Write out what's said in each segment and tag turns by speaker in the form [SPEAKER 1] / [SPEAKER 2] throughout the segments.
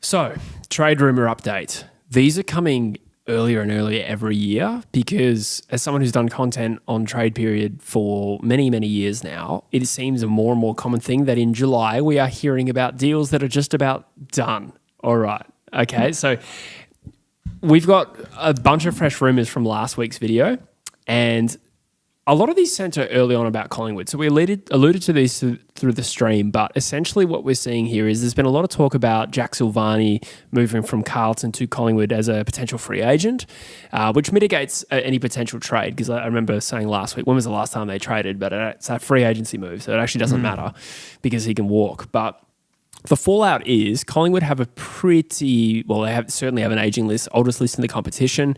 [SPEAKER 1] So, trade rumour update. These are coming earlier and earlier every year because as someone who's done content on trade period for many, many years now, it seems a more and more common thing that in July we are hearing about deals that are just about done. All right. Okay. So we've got a bunch of fresh rumours from last week's video, and a lot of these centre early on about Collingwood. So we alluded to these through the stream, but essentially what we're seeing here is there's been a lot of talk about Jack Silvagni moving from Carlton to Collingwood as a potential free agent, which mitigates any potential trade, because I remember saying last week, when was the last time they traded? But it's a free agency move, so it actually doesn't matter because he can walk. But the fallout is Collingwood have certainly have an ageing list, oldest list in the competition.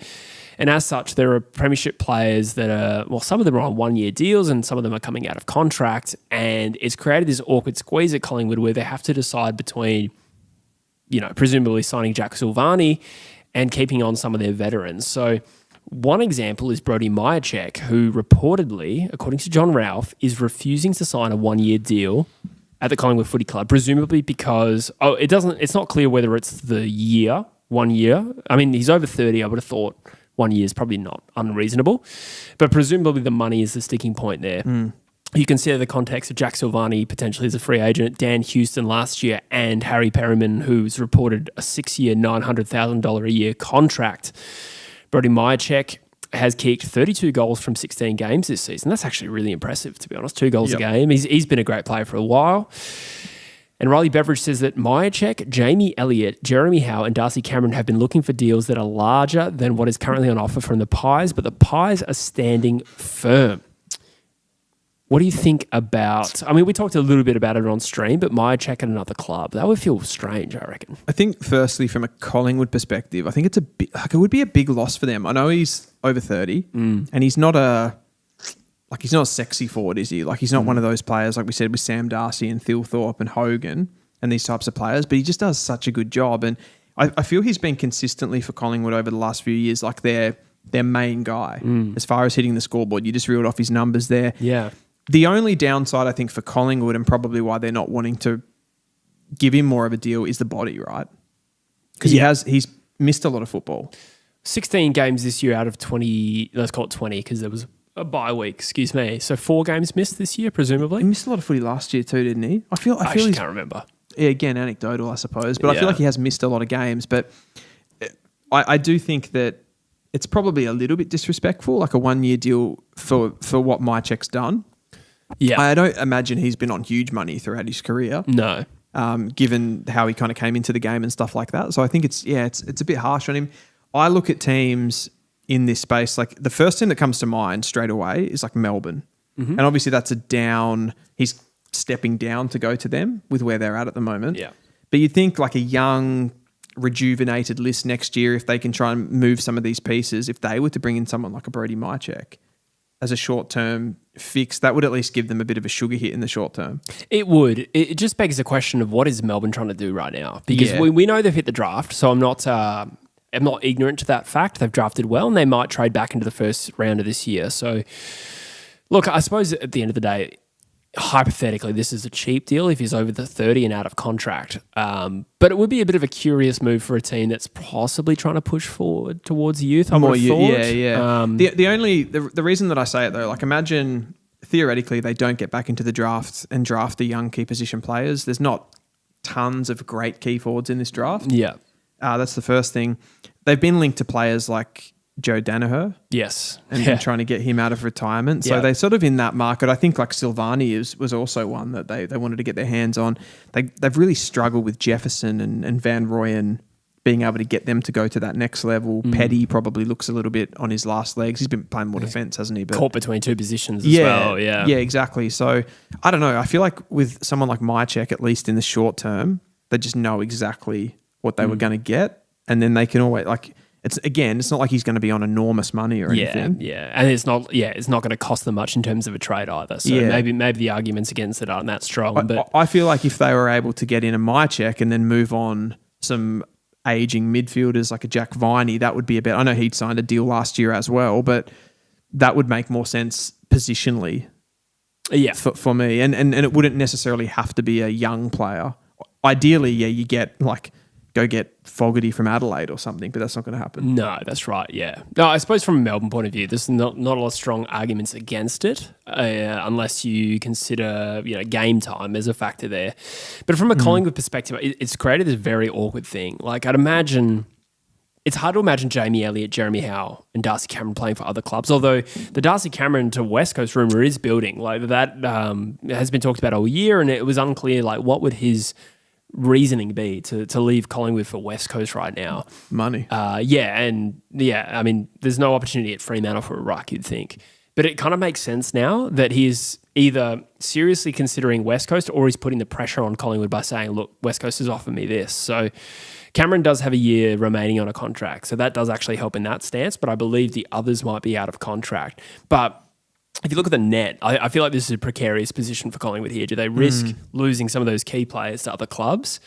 [SPEAKER 1] And as such, there are premiership players that are, some of them are on one-year deals and some of them are coming out of contract. And it's created this awkward squeeze at Collingwood where they have to decide between, presumably signing Jack Silvagni and keeping on some of their veterans. So one example is Brodie Mihocek, who reportedly, according to John Ralph, is refusing to sign a one-year deal at the Collingwood Footy Club, presumably because, it's not clear whether it's the 1 year. I mean, he's over 30, I would have thought 1 year is probably not unreasonable, but presumably the money is the sticking point there. You consider the context of Jack Silvagni potentially as a free agent, Dan Houston last year, and Harry Perryman, who's reported a 6-year, $900,000 a year contract. Brodie Mihocek has kicked 32 goals from 16 games this season. That's actually really impressive, to be honest. 2 goals a game. He's been a great player for a while. And Riley Beveridge says that Mihocek, Jamie Elliot, Jeremy Howe and Darcy Cameron have been looking for deals that are larger than what is currently on offer from the Pies, but the Pies are standing firm. What do you think about... I mean, we talked a little bit about it on stream, but Mihocek at another club, that would feel strange, I reckon.
[SPEAKER 2] I think, firstly, from a Collingwood perspective, I think it's it would be a big loss for them. I know he's over 30 and he's not a sexy forward, is he? Like, he's not one of those players, like we said, with Sam Darcy and Thilthorpe and Hogan and these types of players, but he just does such a good job. And I feel he's been consistently for Collingwood over the last few years, like their main guy as far as hitting the scoreboard. You just reeled off his numbers there.
[SPEAKER 1] Yeah.
[SPEAKER 2] The only downside, I think, for Collingwood, and probably why they're not wanting to give him more of a deal, is the body, right? Because he's missed a lot of football.
[SPEAKER 1] 16 games this year out of 20, let's call it 20, because there was a bye week, excuse me. So 4 games missed this year, presumably.
[SPEAKER 2] He missed a lot of footy last year too, didn't he? I feel
[SPEAKER 1] I actually can't remember.
[SPEAKER 2] Yeah, again, anecdotal, I suppose. But I feel like he has missed a lot of games. But I do think that it's probably a little bit disrespectful, like a 1 year deal for what Mihocek's done.
[SPEAKER 1] Yeah.
[SPEAKER 2] I don't imagine he's been on huge money throughout his career.
[SPEAKER 1] No.
[SPEAKER 2] Given how he kind of came into the game and stuff like that. So I think it's a bit harsh on him. I look at teams in this space, like the first team that comes to mind straight away is like Melbourne. And obviously that's a down. He's stepping down to go to them with where they're at the moment.
[SPEAKER 1] Yeah.
[SPEAKER 2] But you'd think like a young, rejuvenated list next year, if they can try and move some of these pieces, if they were to bring in someone like a Brodie Mihocek as a short-term fix, that would at least give them a bit of a sugar hit in the short term.
[SPEAKER 1] It would. It just begs the question of what is Melbourne trying to do right now? Because we know they've hit the draft, so I'm not ignorant to that fact. They've drafted well and they might trade back into the first round of this year. So, look, I suppose at the end of the day, hypothetically, this is a cheap deal if he's over the 30 and out of contract. But it would be a bit of a curious move for a team that's possibly trying to push forward towards youth. I would have thought.
[SPEAKER 2] Yeah. The reason that I say it though, like imagine theoretically they don't get back into the draft and draft the young key position players. There's not tons of great key forwards in this draft.
[SPEAKER 1] Yeah.
[SPEAKER 2] That's the first thing. They've been linked to players like Joe Danaher.
[SPEAKER 1] Yes.
[SPEAKER 2] And trying to get him out of retirement. So they're sort of in that market. I think like Silvagni was also one that they wanted to get their hands on. They've really struggled with Jefferson and Van Rooyen being able to get them to go to that next level. Petty probably looks a little bit on his last legs. He's been playing more defence, hasn't he? But
[SPEAKER 1] caught between 2 positions as well. Yeah,
[SPEAKER 2] exactly. So I don't know. I feel like with someone like Mihocek, at least in the short term, they just know exactly what they were going to get. And then they can always it's not like he's going to be on enormous money or anything.
[SPEAKER 1] Yeah. And it's not going to cost them much in terms of a trade either. So maybe the arguments against it aren't that strong. But
[SPEAKER 2] I feel like if they were able to get in a Mihocek and then move on some aging midfielders like a Jack Viney, that would be a bit. I know he'd signed a deal last year as well, but that would make more sense positionally.
[SPEAKER 1] Yeah.
[SPEAKER 2] For me. And it wouldn't necessarily have to be a young player. Ideally, you get like go get Fogarty from Adelaide or something, but that's not going to happen.
[SPEAKER 1] No, that's right. Yeah. No, I suppose from a Melbourne point of view, there's not a lot of strong arguments against it, unless you consider game time as a factor there. But from a Collingwood perspective, it's created this very awkward thing. Like I'd imagine. It's hard to imagine Jamie Elliott, Jeremy Howe, and Darcy Cameron playing for other clubs. Although the Darcy Cameron to West Coast rumour is building, like that has been talked about all year, and it was unclear like what would his reasoning be to leave Collingwood for West Coast right now.
[SPEAKER 2] Money.
[SPEAKER 1] I mean, there's no opportunity at Fremantle for a ruck, you'd think. But it kind of makes sense now that he's either seriously considering West Coast or he's putting the pressure on Collingwood by saying, look, West Coast has offered me this. So Cameron does have a year remaining on a contract. So that does actually help in that stance, but I believe the others might be out of contract. But if you look at the net, I feel like this is a precarious position for Collingwood here. Do they risk losing some of those key players to other clubs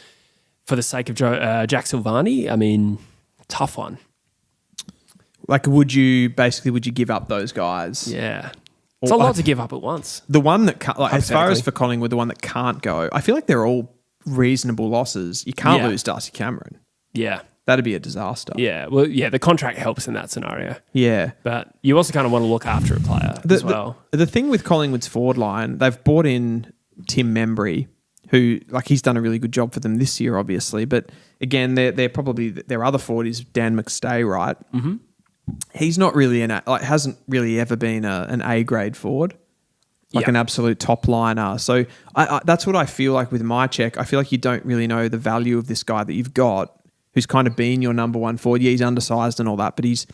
[SPEAKER 1] for the sake of Jack Silvani? I mean, tough one.
[SPEAKER 2] Like, would you give up those guys?
[SPEAKER 1] Yeah. It's a lot to give up at once.
[SPEAKER 2] The one that, as far as for Collingwood, the one that can't go, I feel like they're all reasonable losses. You can't lose Darcy Cameron.
[SPEAKER 1] Yeah.
[SPEAKER 2] That'd be a disaster.
[SPEAKER 1] Yeah. Well, yeah, the contract helps in that scenario.
[SPEAKER 2] Yeah.
[SPEAKER 1] But you also kind of want to look after a player as well.
[SPEAKER 2] The thing with Collingwood's forward line, they've brought in Tim Membry, who, like, he's done a really good job for them this year, obviously. But again, they're probably, their other forward is Dan McStay, right? Mm-hmm. He's not really hasn't really ever been an A-grade forward. An absolute top liner. So that's what I feel like with Mihocek. I feel like you don't really know the value of this guy that you've got, who's kind of been your number one forward. Yeah, he's undersized and all that, but he's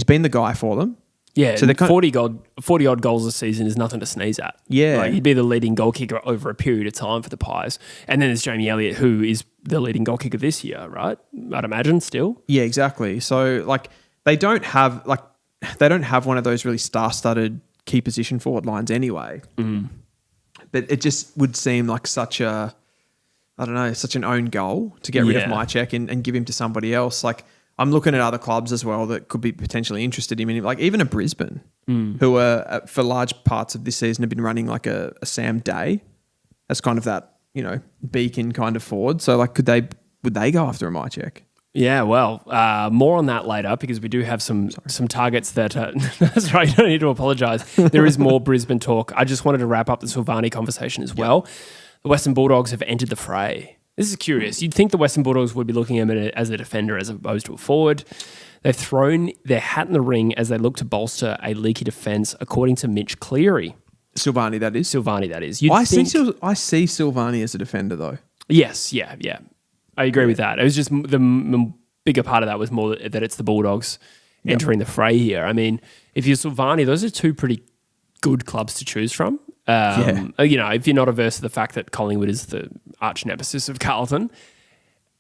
[SPEAKER 2] been the guy for them.
[SPEAKER 1] Yeah, so 40-odd goals a season is nothing to sneeze at.
[SPEAKER 2] Yeah.
[SPEAKER 1] Like, he'd be the leading goal kicker over a period of time for the Pies. And then there's Jamie Elliott, who is the leading goal kicker this year, right? I'd imagine still.
[SPEAKER 2] Yeah, exactly. So, like, they don't have one of those really star-studded key position forward lines anyway. But it just would seem like such an own goal to get rid of Mihocek and give him to somebody else. Like, I'm looking at other clubs as well that could be potentially interested in him. Like, even a Brisbane, who are, for large parts of this season, have been running like a Sam Day as kind of that, beacon kind of forward. So, like, would they go after a Mihocek?
[SPEAKER 1] Yeah, well, more on that later because we do have some targets that... that's right, you don't need to apologise. There is more Brisbane talk. I just wanted to wrap up the Silvani conversation as well. The Western Bulldogs have entered the fray. This is curious. You'd think the Western Bulldogs would be looking at him as a defender as opposed to a forward. They've thrown their hat in the ring as they look to bolster a leaky defence, according to Mitch Cleary.
[SPEAKER 2] Silvani, that is.
[SPEAKER 1] I
[SPEAKER 2] see Silvani as a defender, though.
[SPEAKER 1] Yes, yeah. I agree with that. It was just the bigger part of that was more that it's the Bulldogs entering the fray here. I mean, if you're Silvani, those are two pretty good clubs to choose from. If you're not averse to the fact that Collingwood is the arch nemesis of Carlton,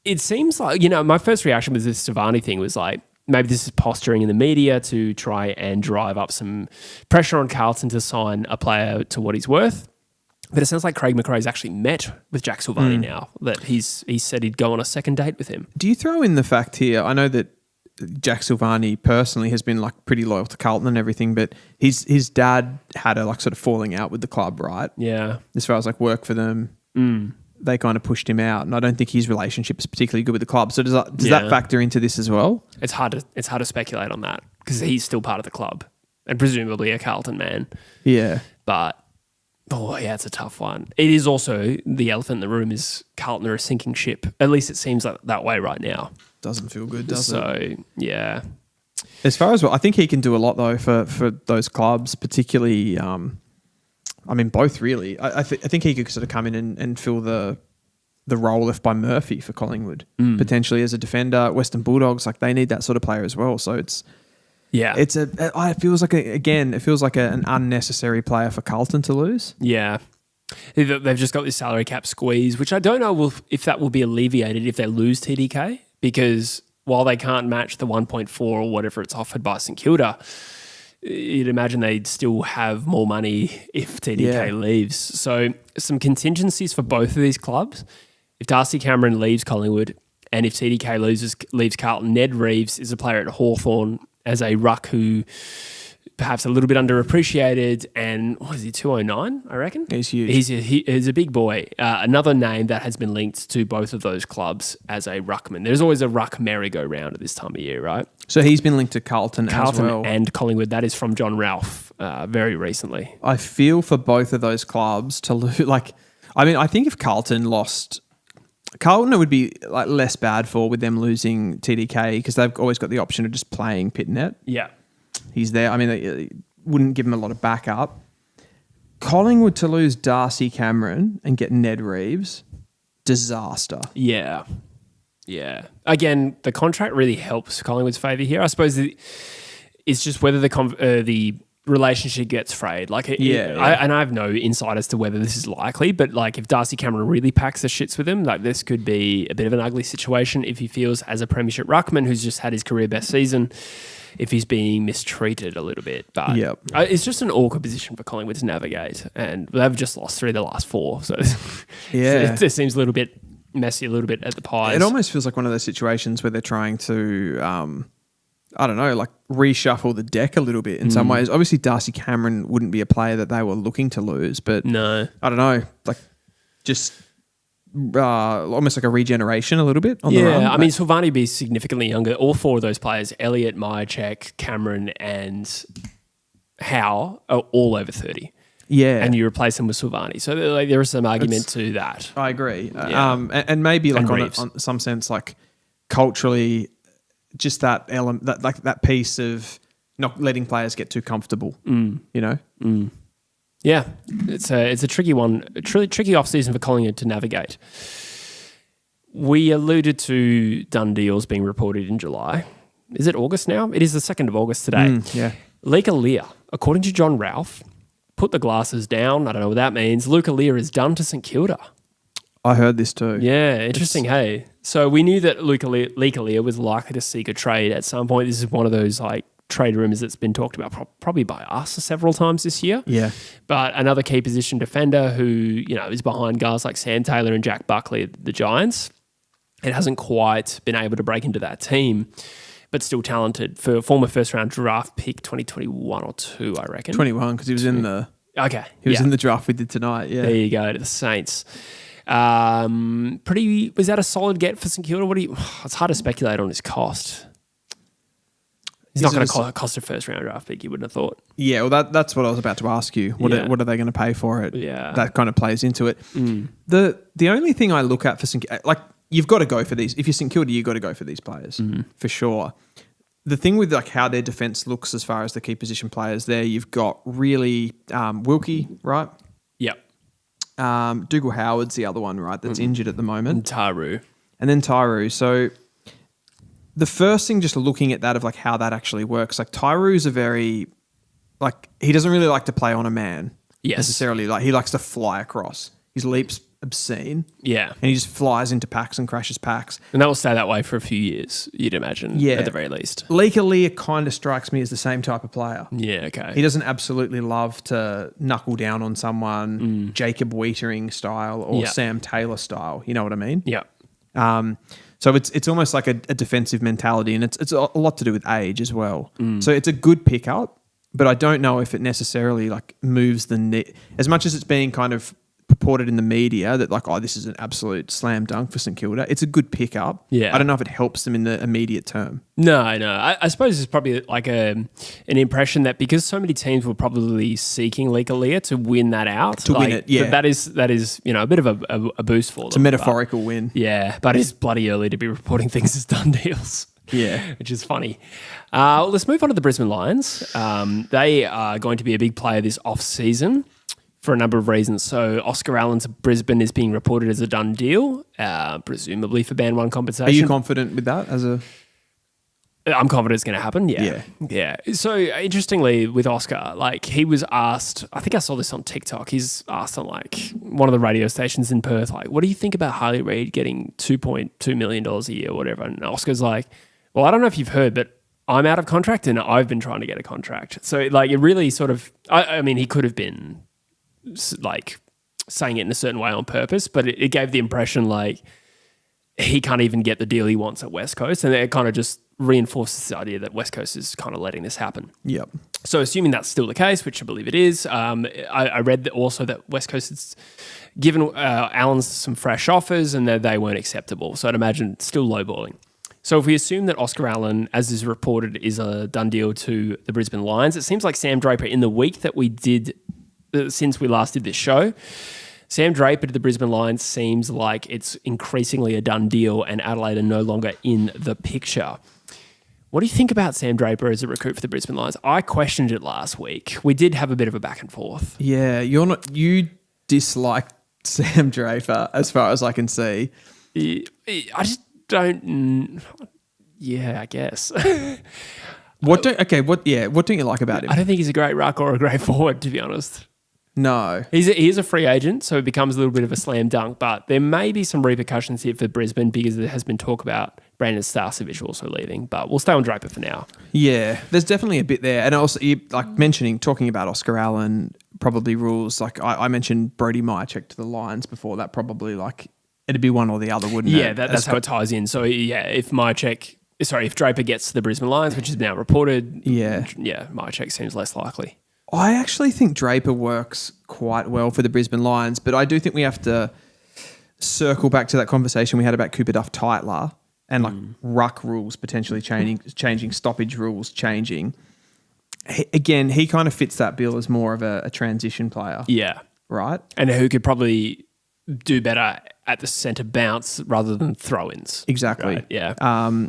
[SPEAKER 1] it seems like, my first reaction with this Silvani thing was like, maybe this is posturing in the media to try and drive up some pressure on Carlton to sign a player to what he's worth. But it sounds like Craig McRae's actually met with Jack Silvani now, that he said he'd go on a second date with him.
[SPEAKER 2] Do you throw in the fact here, I know that Jack Silvani personally has been like pretty loyal to Carlton and everything, but his dad had a like sort of falling out with the club, right?
[SPEAKER 1] Yeah.
[SPEAKER 2] As far as like work for them, they kind of pushed him out, and I don't think his relationship is particularly good with the club. So does that factor into this as well?
[SPEAKER 1] It's hard to speculate on that because he's still part of the club and presumably a Carlton man.
[SPEAKER 2] Yeah.
[SPEAKER 1] But it's a tough one. It is also the elephant in the room is Carlton are a sinking ship. At least it seems like that way right now.
[SPEAKER 2] Doesn't feel good, does it?
[SPEAKER 1] So, yeah.
[SPEAKER 2] As far as I think he can do a lot though for those clubs, particularly. Both really. I think he could sort of come in and fill the role left by Murphy for Collingwood potentially as a defender. Western Bulldogs, like they need that sort of player as well. So it feels like an unnecessary player for Carlton to lose. Yeah.
[SPEAKER 1] They've just got this salary cap squeeze, which I don't know if that will be alleviated if they lose TDK, because while they can't match the 1.4 or whatever it's offered by St Kilda, you'd imagine they'd still have more money if TDK leaves. So some contingencies for both of these clubs. If Darcy Cameron leaves Collingwood and if TDK leaves Carlton, Ned Reeves is a player at Hawthorn as a ruck who perhaps a little bit underappreciated. And what is he, 209, I reckon?
[SPEAKER 2] He's huge.
[SPEAKER 1] He's a big boy. Another name that has been linked to both of those clubs as a ruckman. There's always a ruck merry-go-round at this time of year, right?
[SPEAKER 2] So he's been linked to Carlton as well.
[SPEAKER 1] And Collingwood. That is from John Ralph very recently.
[SPEAKER 2] I feel for both of those clubs to lose. I think if Carlton lost... Carlton, it would be like less bad for with them losing TDK because they've always got the option of just playing Pitnet.
[SPEAKER 1] Yeah.
[SPEAKER 2] He's there. I mean, they wouldn't give him a lot of backup. Collingwood to lose Darcy Cameron and get Ned Reeves, disaster.
[SPEAKER 1] Yeah. Yeah. Again, the contract really helps Collingwood's favour here. I suppose it's just whether the relationship gets frayed. And I have no insight as to whether this is likely, but like if Darcy Cameron really packs the shits with him, like this could be a bit of an ugly situation if he feels as a premiership ruckman who's just had his career best season, if he's being mistreated a little bit. But it's just an awkward position for Collingwood to navigate, and they've just lost 3 of the last 4. So it just seems a little bit messy, a little bit at the pies.
[SPEAKER 2] It almost feels like one of those situations where they're trying to reshuffle the deck a little bit in some ways. Obviously, Darcy Cameron wouldn't be a player that they were looking to lose, but
[SPEAKER 1] no,
[SPEAKER 2] I don't know, like just almost like a regeneration a little bit on the run.
[SPEAKER 1] I mean, Silvani would be significantly younger. All 4 of those players, Elliot, Mihocek, Cameron, and Howe, are all over 30.
[SPEAKER 2] Yeah.
[SPEAKER 1] And you replace them with Silvani. So there is some argument to that.
[SPEAKER 2] I agree. And maybe like on some sense, like culturally, just that element, that piece of not letting players get too comfortable, you know?
[SPEAKER 1] Yeah, it's a tricky one, a tricky off-season for Collingwood to navigate. We alluded to done deals being reported in July. Is it August now? It is the 2nd of August today. Luca Lear, according to John Ralph, put the glasses down. I don't know what that means. Luca Lear is done to St Kilda.
[SPEAKER 2] I heard this too.
[SPEAKER 1] Yeah, interesting, hey? So we knew that Luca Lear was likely to seek a trade at some point. This is one of those like trade rumours that's been talked about probably by us several times this year.
[SPEAKER 2] Yeah.
[SPEAKER 1] But another key position defender who, is behind guys like Sam Taylor and Jack Buckley at the Giants. It hasn't quite been able to break into that team, but still talented. For former first-round draft pick 2021 or 2, I reckon. 21,
[SPEAKER 2] because he was in the...
[SPEAKER 1] Okay.
[SPEAKER 2] He was in the draft we did tonight, yeah.
[SPEAKER 1] There you go, to the Saints. Was that a solid get for St Kilda? It's hard to speculate on his cost. He's not going to cost a first-round draft pick, you wouldn't have thought.
[SPEAKER 2] Yeah, well, that's what I was about to ask you. What are they going to pay for it?
[SPEAKER 1] Yeah.
[SPEAKER 2] That kind of plays into it. The only thing I look at for St Kilda, like, you've got to go for these. If you're St Kilda, you've got to go for these players, for sure. The thing with like how their defence looks as far as the key position players there, you've got really Wilkie, right?
[SPEAKER 1] Yep.
[SPEAKER 2] Dougal Howard's the other one, right, that's injured at the moment.
[SPEAKER 1] And
[SPEAKER 2] then Tyru. So the first thing, just looking at that of like how that actually works, like Tyru's a very, like, he doesn't really like to play on a man necessarily. Like, he likes to fly across. His leap's obscene.
[SPEAKER 1] Yeah.
[SPEAKER 2] And he just flies into packs and crashes packs.
[SPEAKER 1] And that will stay that way for a few years, you'd imagine, at the very least.
[SPEAKER 2] Luca Lear kind of strikes me as the same type of player.
[SPEAKER 1] Yeah, okay.
[SPEAKER 2] He doesn't absolutely love to knuckle down on someone, Jacob Wiedering style or Sam Taylor style. You know what I mean?
[SPEAKER 1] Yeah.
[SPEAKER 2] So it's almost like a defensive mentality, and it's a lot to do with age as well. So it's a good pickup, but I don't know if it necessarily like moves the net as much as it's being kind of purported in the media that like, oh, this is an absolute slam dunk for St Kilda. It's a good pickup.
[SPEAKER 1] Yeah.
[SPEAKER 2] I don't know if it helps them in the immediate term.
[SPEAKER 1] No. I suppose it's probably like an impression that because so many teams were probably seeking Luca Lear to win that out.
[SPEAKER 2] To win it, yeah.
[SPEAKER 1] That is a bit of a boost for them.
[SPEAKER 2] It's a metaphorical win.
[SPEAKER 1] Yeah, but it's bloody early to be reporting things as done deals.
[SPEAKER 2] Yeah.
[SPEAKER 1] Which is funny. Let's move on to the Brisbane Lions. They are going to be a big player this off-season for a number of reasons. So Oscar Allen to Brisbane is being reported as a done deal, presumably for Band 1 compensation.
[SPEAKER 2] Are you confident with that
[SPEAKER 1] I'm confident it's going to happen, yeah. So interestingly with Oscar, like he was asked, I think I saw this on TikTok, he's asked on like one of the radio stations in Perth, like, what do you think about Harley Reid getting $2.2 million a year or whatever? And Oscar's like, well, I don't know if you've heard, but I'm out of contract and I've been trying to get a contract. So like it really sort of, I mean, he could have been like saying it in a certain way on purpose, but it gave the impression like he can't even get the deal he wants at West Coast, and it kind of just reinforces the idea that West Coast is kind of letting this happen.
[SPEAKER 2] Yep.
[SPEAKER 1] So assuming that's still the case, which I believe it is, I read that also that West Coast has given Allens some fresh offers and that they weren't acceptable. So I'd imagine it's still lowballing. So if we assume that Oscar Allen, as is reported, is a done deal to the Brisbane Lions, it seems like Sam Draper, in the week that we did, since we last did this show, Sam Draper to the Brisbane Lions seems like it's increasingly a done deal and Adelaide are no longer in the picture. What do you think about Sam Draper as a recruit for the Brisbane Lions? I questioned it last week. We did have a bit of a back and forth.
[SPEAKER 2] Yeah, you dislike Sam Draper as far as I can see.
[SPEAKER 1] I just don't. Yeah, I guess.
[SPEAKER 2] What don't you like about him?
[SPEAKER 1] I don't think he's a great ruck or a great forward, to be honest.
[SPEAKER 2] No.
[SPEAKER 1] He is a free agent, so it becomes a little bit of a slam dunk, but there may be some repercussions here for Brisbane because there has been talk about Brandon Starcevich also leaving, but we'll stay on Draper for now.
[SPEAKER 2] Yeah, there's definitely a bit there. And also, talking about Oscar Allen probably rules, like I mentioned Brodie Mihocek to the Lions before, that probably it'd be one or the other, wouldn't it?
[SPEAKER 1] Yeah, that's how it ties in. So yeah, if Draper gets to the Brisbane Lions, which is now reported, Mihocek seems less likely.
[SPEAKER 2] I actually think Draper works quite well for the Brisbane Lions, but I do think we have to circle back to that conversation we had about Cooper Duff-Tytler and ruck rules potentially changing, stoppage rules changing. He kind of fits that bill as more of a transition player.
[SPEAKER 1] Yeah.
[SPEAKER 2] Right?
[SPEAKER 1] And who could probably do better at the centre bounce rather than throw-ins.
[SPEAKER 2] Exactly.
[SPEAKER 1] Right? Yeah.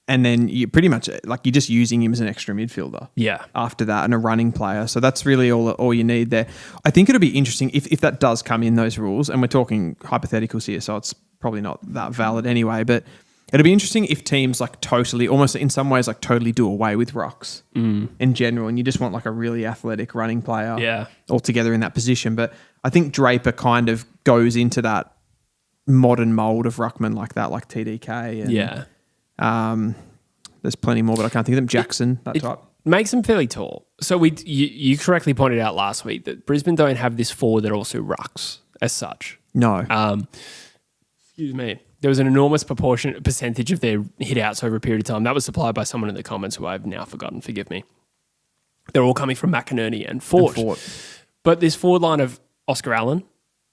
[SPEAKER 2] And then you pretty much you're just using him as an extra midfielder.
[SPEAKER 1] Yeah.
[SPEAKER 2] After that, and a running player. So that's really all you need there. I think it'll be interesting if that does come in, those rules, and we're talking hypotheticals here, so it's probably not that valid anyway, but it'll be interesting if teams totally, almost in some ways, totally do away with rucks in general, and you just want a really athletic running player altogether in that position. But I think Draper kind of goes into that modern mould of ruckman like that, like TDK. And, there's plenty more, but I can't think of them. Jackson, that type.
[SPEAKER 1] Makes him fairly tall. So you correctly pointed out last week that Brisbane don't have this forward that also rucks as such.
[SPEAKER 2] No.
[SPEAKER 1] Excuse me. There was an enormous percentage of their hit outs over a period of time. That was supplied by someone in the comments who I've now forgotten. Forgive me. They're all coming from McInerney and Fort. But this forward line of Oscar Allen,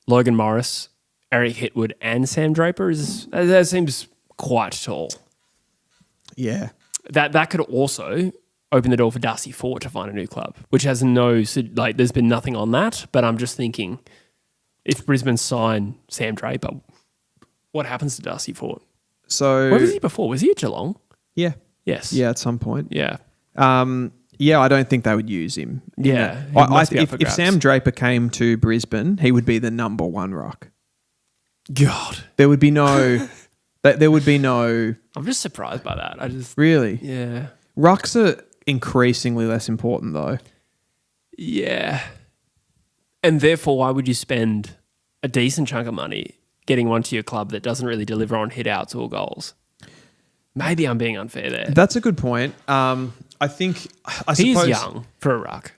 [SPEAKER 1] Logan Morris, Eric Hitwood, and Sam Draper that seems quite tall.
[SPEAKER 2] Yeah.
[SPEAKER 1] That could also open the door for Darcy Fort to find a new club, which has there's been nothing on that, but I'm just thinking if Brisbane sign Sam Draper, what happens to Darcy Fort?
[SPEAKER 2] So
[SPEAKER 1] where was he before? Was he at Geelong?
[SPEAKER 2] Yeah.
[SPEAKER 1] Yes.
[SPEAKER 2] Yeah, at some point.
[SPEAKER 1] Yeah.
[SPEAKER 2] I don't think they would use him.
[SPEAKER 1] Yeah.
[SPEAKER 2] If Sam Draper came to Brisbane, he would be the number one ruck.
[SPEAKER 1] God.
[SPEAKER 2] There would be no... There would be no...
[SPEAKER 1] I'm just surprised by that.
[SPEAKER 2] Really?
[SPEAKER 1] Yeah.
[SPEAKER 2] Rucks are increasingly less important, though.
[SPEAKER 1] Yeah. And therefore, why would you spend a decent chunk of money getting one to your club that doesn't really deliver on hit-outs or goals? Maybe I'm being unfair there.
[SPEAKER 2] That's a good point. I suppose...
[SPEAKER 1] He's young for a ruck.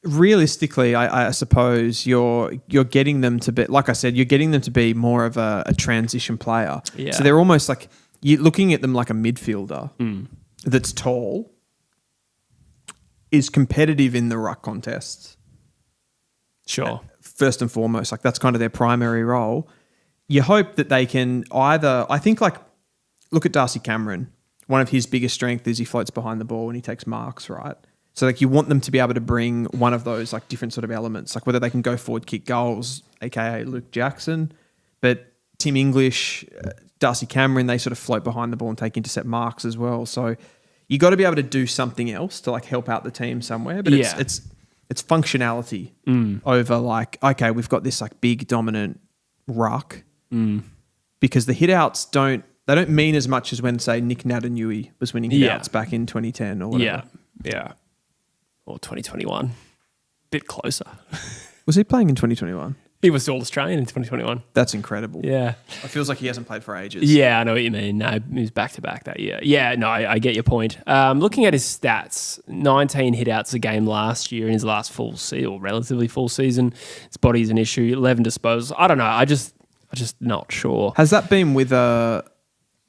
[SPEAKER 2] Realistically, I suppose you're getting them to be, like I said, you're getting them to be more of a transition player.
[SPEAKER 1] Yeah.
[SPEAKER 2] So they're almost you're looking at them like a midfielder that's tall, is competitive in the ruck contests.
[SPEAKER 1] Sure.
[SPEAKER 2] First and foremost, that's kind of their primary role. You hope that they can either, I think look at Darcy Cameron. One of his biggest strengths is he floats behind the ball and he takes marks, right? So you want them to be able to bring one of those different sort of elements, whether they can go forward, kick goals, aka Luke Jackson, but Tim English, Darcy Cameron, they sort of float behind the ball and take intercept marks as well. So you got to be able to do something else to help out the team somewhere. But it's functionality over okay, we've got this big dominant ruck because the hit outs don't mean as much as when say Nick Natanui was winning hit outs back in 2010 or whatever.
[SPEAKER 1] Yeah. Or 2021. Bit closer.
[SPEAKER 2] Was he playing in 2021?
[SPEAKER 1] He was All Australian in 2021.
[SPEAKER 2] That's incredible.
[SPEAKER 1] Yeah.
[SPEAKER 2] It feels like he hasn't played for ages.
[SPEAKER 1] Yeah, I know what you mean. No, he was back-to-back that year. Yeah, no, I get your point. Looking at his stats, 19 hit-outs a game last year in his last full season, or relatively full season. His body's an issue. 11 disposals. I don't know. I just not sure.
[SPEAKER 2] Has that been with a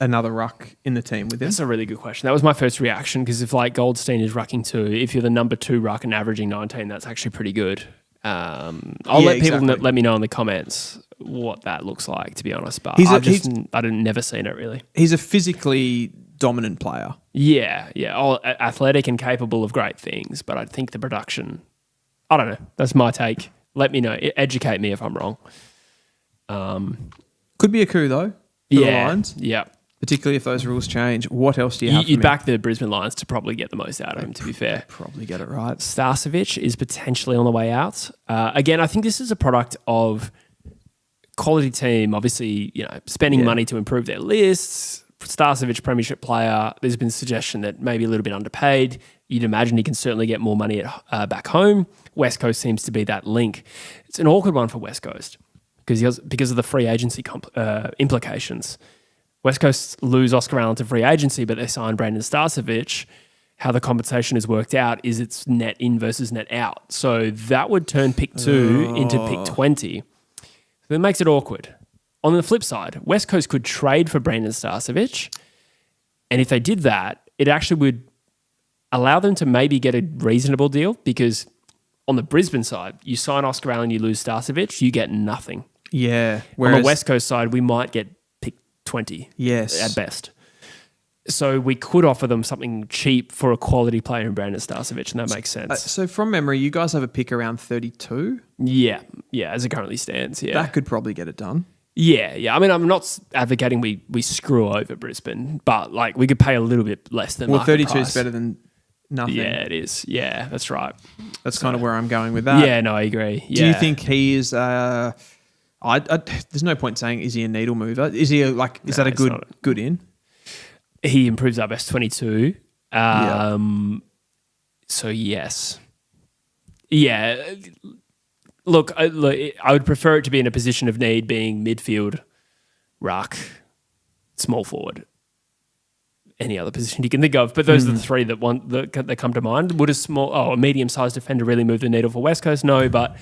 [SPEAKER 2] another ruck in the team with him?
[SPEAKER 1] That's a really good question. That was my first reaction because if like Goldstein is rucking 2, if you're the number 2 ruck and averaging 19, that's actually pretty good. I'll let people let me know in the comments what that looks like, to be honest. But I didn't never seen it really.
[SPEAKER 2] He's a physically dominant player.
[SPEAKER 1] Yeah. All athletic and capable of great things, but I think the production, I don't know. That's my take. Let me know. Educate me if I'm wrong.
[SPEAKER 2] Could be a coup though. For the Lions.
[SPEAKER 1] Yeah.
[SPEAKER 2] Particularly if those rules change. What else do you have?
[SPEAKER 1] You'd back the Brisbane Lions to probably get the most out of him, to be fair.
[SPEAKER 2] Probably get it right.
[SPEAKER 1] Starcevich is potentially on the way out. Again, I think this is a product of quality team, obviously, spending money to improve their lists. Starcevich, premiership player. There's been suggestion that maybe a little bit underpaid. You'd imagine he can certainly get more money back home. West Coast seems to be that link. It's an awkward one for West Coast because of the free agency implications. West Coast lose Oscar Allen to free agency, but they sign Brandon Starcevich. How the compensation is worked out is it's net in versus net out. So that would turn pick 2 into pick 20. So that makes it awkward. On the flip side, West Coast could trade for Brandon Starcevich. And if they did that, it actually would allow them to maybe get a reasonable deal because on the Brisbane side, you sign Oscar Allen, you lose Starcevich, you get nothing.
[SPEAKER 2] Yeah.
[SPEAKER 1] On the West Coast side, we might get 20 at best. So we could offer them something cheap for a quality player in Brandon Starcevich, and that makes sense.
[SPEAKER 2] So from memory, you guys have a pick around 32?
[SPEAKER 1] Yeah, as it currently stands, yeah.
[SPEAKER 2] That could probably get it done.
[SPEAKER 1] Yeah. I mean, I'm not advocating we screw over Brisbane, but like we could pay a little bit less than market
[SPEAKER 2] 32
[SPEAKER 1] price.
[SPEAKER 2] is better than nothing.
[SPEAKER 1] Yeah, it is. Yeah, that's right.
[SPEAKER 2] That's kind of where I'm going with that.
[SPEAKER 1] Yeah, no, I agree. Yeah.
[SPEAKER 2] Do you think he is... there's no point saying is he a needle mover? Is he is that a good in?
[SPEAKER 1] He improves our best 22. So yes. Yeah. Look, I would prefer it to be in a position of need, being midfield, ruck, small forward, any other position you can think of. But those are the three that come to mind. Would a medium-sized defender really move the needle for West Coast? No, but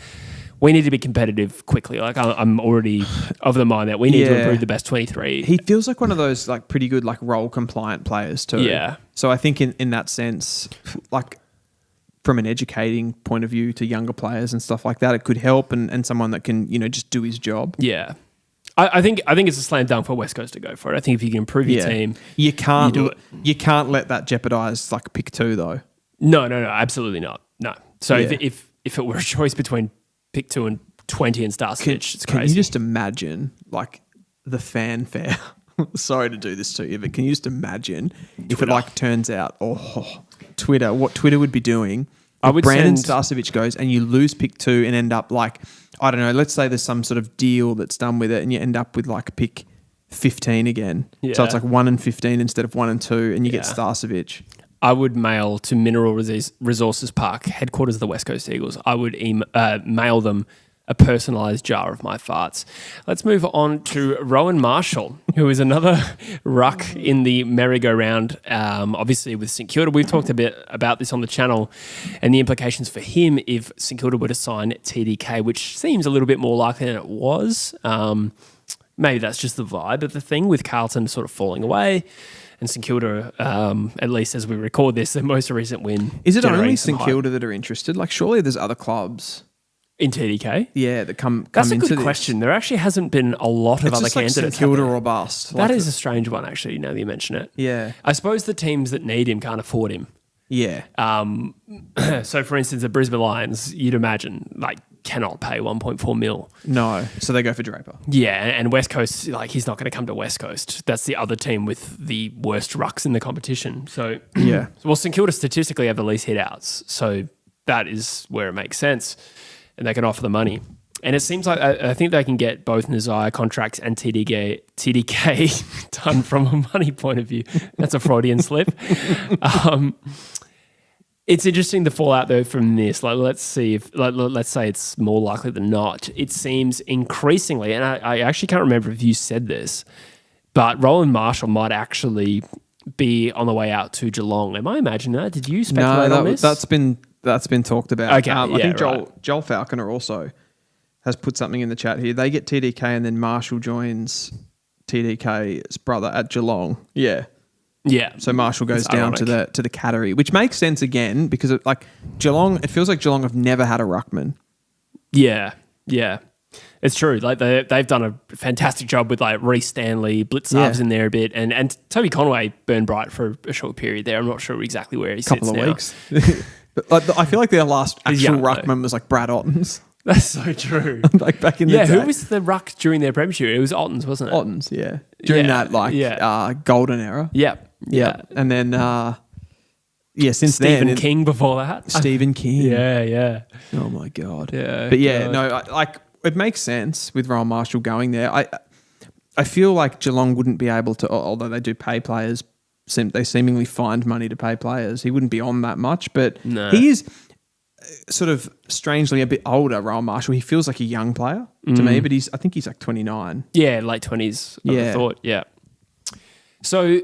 [SPEAKER 1] we need to be competitive quickly. Like I'm already of the mind that we need to improve the best 23.
[SPEAKER 2] He feels like one of those like pretty good like role compliant players too.
[SPEAKER 1] Yeah.
[SPEAKER 2] So I think in that sense, like from an educating point of view to younger players and stuff like that, it could help and someone that can, just do his job.
[SPEAKER 1] Yeah. I think it's a slam dunk for West Coast to go for it. I think if you can improve your team,
[SPEAKER 2] you can't
[SPEAKER 1] do it.
[SPEAKER 2] You can't let that jeopardize like pick 2 though.
[SPEAKER 1] No, absolutely not. No. So if it were a choice between pick 2 and 20 and Starcevich, it's crazy. Can
[SPEAKER 2] you just imagine like the fanfare? Sorry to do this to you, but can you just imagine if it like turns out, Twitter, what Twitter would be doing if Brandon Starcevich goes and you lose pick 2 and end up like, I don't know, let's say there's some sort of deal that's done with it and you end up with like pick 15 again. Yeah. So it's like 1 and 15 instead of 1 and 2 and you get Starcevich.
[SPEAKER 1] I would mail to Mineral Resources Park, headquarters of the West Coast Eagles. I would mail them a personalised jar of my farts. Let's move on to Rowan Marshall, who is another ruck in the merry-go-round, obviously with St Kilda. We've talked a bit about this on the channel and the implications for him if St Kilda were to sign TDK, which seems a little bit more likely than it was. Maybe that's just the vibe of the thing with Carlton sort of falling away. And St Kilda, at least as we record this, their most recent win.
[SPEAKER 2] Is it only St Kilda that are interested? Like, surely there's other clubs
[SPEAKER 1] in TDK.
[SPEAKER 2] Yeah, that come.
[SPEAKER 1] That's
[SPEAKER 2] into
[SPEAKER 1] a good question. There actually hasn't been a lot of other candidates.
[SPEAKER 2] St Kilda or bust.
[SPEAKER 1] That is a strange one, actually. Now that you mention it.
[SPEAKER 2] Yeah.
[SPEAKER 1] I suppose the teams that need him can't afford him.
[SPEAKER 2] Yeah.
[SPEAKER 1] So, for instance, the Brisbane Lions, you'd imagine, like, cannot pay 1.4 mil.
[SPEAKER 2] No, so they go for Draper.
[SPEAKER 1] Yeah, and West Coast, like, he's not going to come to West Coast. That's the other team with the worst rucks in the competition. So,
[SPEAKER 2] yeah.
[SPEAKER 1] Well, St Kilda statistically have the least hit-outs, so that is where it makes sense, and they can offer the money. And it seems like I think they can get both Nazaya contracts and TDK done from a money point of view. That's a Freudian slip. It's interesting the fallout though from this. Like, let's see if, let's say it's more likely than not. It seems increasingly, and I actually can't remember if you said this, but Rowan Marshall might actually be on the way out to Geelong. Am I imagining that? Did you speculate on this?
[SPEAKER 2] That's been talked about.
[SPEAKER 1] Okay,
[SPEAKER 2] I think Joel Falconer also has put something in the chat here. They get TDK and then Marshall joins TDK's brother at Geelong. Yeah.
[SPEAKER 1] Yeah.
[SPEAKER 2] So Marshall goes
[SPEAKER 1] It's
[SPEAKER 2] down
[SPEAKER 1] ironic.
[SPEAKER 2] to the cattery, which makes sense again because Geelong. It feels like Geelong have never had a ruckman.
[SPEAKER 1] Yeah. Yeah. It's true. Like they've done a fantastic job with like Reece Stanley, Blitzarves in there a bit, and Toby Conway burned bright for a short period there. I'm not sure exactly where he sits
[SPEAKER 2] Couple of
[SPEAKER 1] now.
[SPEAKER 2] weeks. But I feel like their last actual
[SPEAKER 1] young, though.
[SPEAKER 2] ruckman was like Brad Ottens,
[SPEAKER 1] That's so true.
[SPEAKER 2] like back in the day.
[SPEAKER 1] Who was the ruck during their premiership? It was Ottens, wasn't it?
[SPEAKER 2] Ottens? Yeah, during that golden era.
[SPEAKER 1] Yep.
[SPEAKER 2] Yeah, and then since
[SPEAKER 1] Stephen
[SPEAKER 2] then
[SPEAKER 1] King before that.
[SPEAKER 2] Stephen King.
[SPEAKER 1] Yeah.
[SPEAKER 2] Oh my god.
[SPEAKER 1] Yeah.
[SPEAKER 2] But yeah,
[SPEAKER 1] God.
[SPEAKER 2] no, it makes sense with Rowan Marshall going there. I feel like Geelong wouldn't be able to, although they do pay players. They seemingly find money to pay players. He wouldn't be on that much, but
[SPEAKER 1] No.
[SPEAKER 2] he is sort of strangely a bit older, Rowan Marshall. He feels like a young player to me, but I think he's like 29.
[SPEAKER 1] Yeah, late 20s, I would have thought. Yeah. So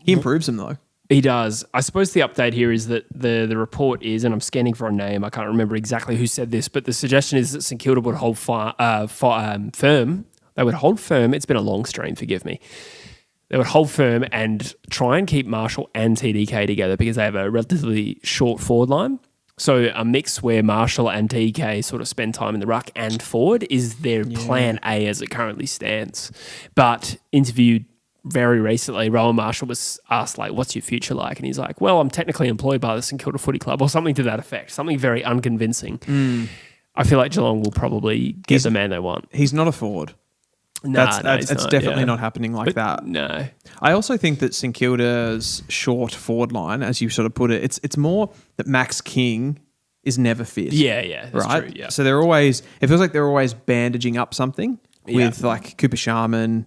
[SPEAKER 2] He improves them though.
[SPEAKER 1] he does. I suppose the update here is that the report is, and I'm scanning for a name, I can't remember exactly who said this, but the suggestion is that St Kilda would hold firm. They would hold firm. It's been a long stream, forgive me. They would hold firm and try and keep Marshall and TDK together because they have a relatively short forward line. So a mix where Marshall and TDK sort of spend time in the ruck and forward is their plan A as it currently stands. But interviewed very recently, Rowan Marshall was asked, like, what's your future like? And he's like, well, I'm technically employed by the St Kilda Footy Club or something to that effect, something very unconvincing. I feel like Geelong will probably get the man they want.
[SPEAKER 2] He's not a forward.
[SPEAKER 1] Nah,
[SPEAKER 2] It's definitely not happening like that.
[SPEAKER 1] No.
[SPEAKER 2] I also think that St Kilda's short forward line, as you sort of put it, it's more that Max King is never fit.
[SPEAKER 1] Yeah, that's
[SPEAKER 2] right?
[SPEAKER 1] true, yeah.
[SPEAKER 2] So it feels like they're always bandaging up something with like Cooper Sharman,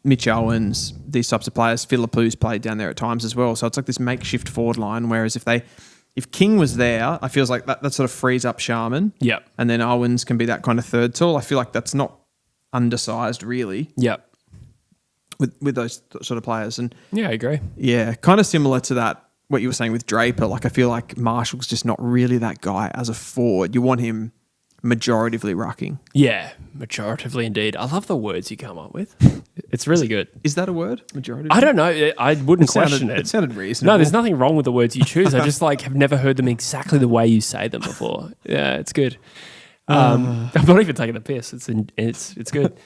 [SPEAKER 2] Mitch Owens, these types of players. Philippu's played down there at times as well. So it's like this makeshift forward line, whereas if King was there, I feel like that sort of frees up Sharman.
[SPEAKER 1] Yep.
[SPEAKER 2] And then Owens can be that kind of third tool. I feel like that's not undersized really
[SPEAKER 1] Yep.
[SPEAKER 2] with those sort of players. And
[SPEAKER 1] Yeah, I agree.
[SPEAKER 2] yeah, kind of similar to that, what you were saying with Draper. Like I feel like Marshall's just not really that guy as a forward. You want him majoritively rucking.
[SPEAKER 1] Yeah, majoritively indeed. I love the words you come up with. It's really good.
[SPEAKER 2] Is that a word? Majoritively?
[SPEAKER 1] I don't know. I wouldn't question it.
[SPEAKER 2] It sounded reasonable.
[SPEAKER 1] No, there's nothing wrong with the words you choose. I just have never heard them exactly the way you say them before. Yeah, it's good. I'm not even taking the piss. It's good.